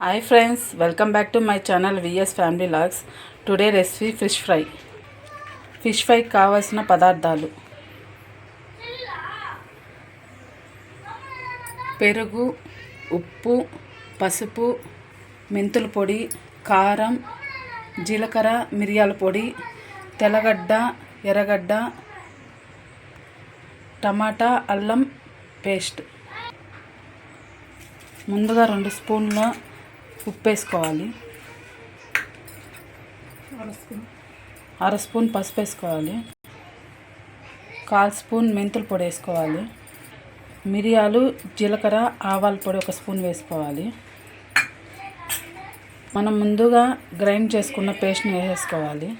Hi friends, welcome back to my channel VS Family Vlogs. Today recipe fish fry. Fish fry కావాల్సిన పదార్థాలు: పెరుగు, ఉప్పు, పసుపు, మెంతుల పొడి, కారం, జీలకర్ర, మిరియాల పొడి, తెల్లగడ్డ, ఎర్రగడ్డ, టమాటా, అల్లం పేస్ట్. ముందుగా 2 స్పూన్ల ఉప్పు వేసుకోవాలి, 1/2 స్పూన్ పసుపు వేసుకోవాలి, 1/4 స్పూన్ మెంతుల పొడి వేసుకోవాలి, మిరియాలు, జీలకర్ర, ఆవాల పొడి 1 స్పూన్ వేసుకోవాలి. మనం ముందుగా గ్రైండ్ చేసుకున్న పేస్ట్ని వేసేసుకోవాలి.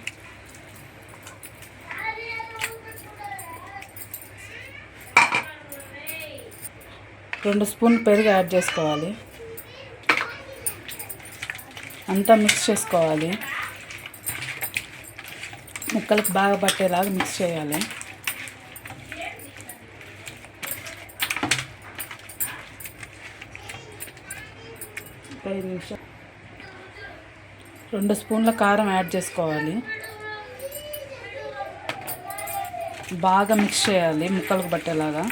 రెండు స్పూన్ పెరుగు యాడ్ చేసుకోవాలి. అంతా మిక్స్ చేసుకోవాలి. ముక్కలకు బాగా పట్టేలాగా మిక్స్ చేయాలి. ఒక 5 నిమిషాలు. 2 స్పూన్ల కారం యాడ్ చేసుకోవాలి. బాగా మిక్స్ చేయాలి ముక్కలకు పట్టేలాగా.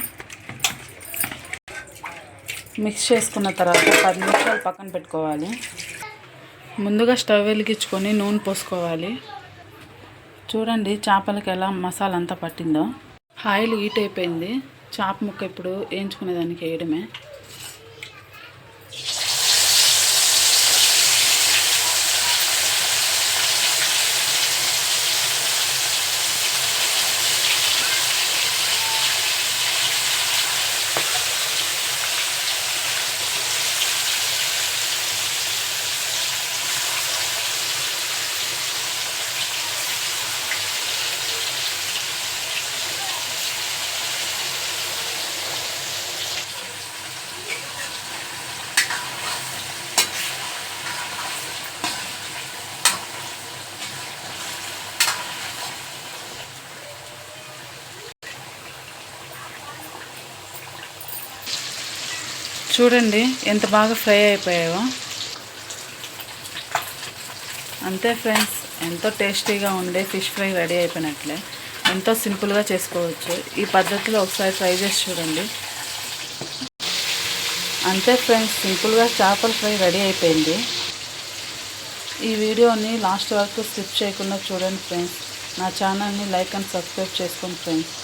మిక్స్ చేసుకున్న తర్వాత 10 నిమిషాలు పక్కన పెట్టుకోవాలి. ముందుగా స్టవ్ వెలిగించుకొని నూనె పోసుకోవాలి. చూడండి చేపలకి ఎలా మసాలా అంతా పట్టిందో. ఆయిల్ హీట్ అయిపోయింది. చేప ముక్క ఇప్పుడు వేయించుకునేదానికి వేయడమే. చూడండి ఎంత బాగా ఫ్రై అయిపోయాయో. అంతే ఫ్రెండ్స్, ఎంతో టేస్టీగా ఉండే ఫిష్ ఫ్రై రెడీ అయిపోయినట్లే. ఎంతో సింపుల్గా చేసుకోవచ్చు. ఈ పద్ధతిలో ఒకసారి ట్రై చేసి చూడండి. అంతే ఫ్రెండ్స్, సింపుల్గా చేపల ఫ్రై రెడీ అయిపోయింది. ఈ వీడియోని లాస్ట్ వరకు స్కిప్ చేయకుండా చూడండి ఫ్రెండ్స్. నా ఛానల్ని లైక్ అండ్ సబ్స్క్రైబ్ చేసుకోండి ఫ్రెండ్స్.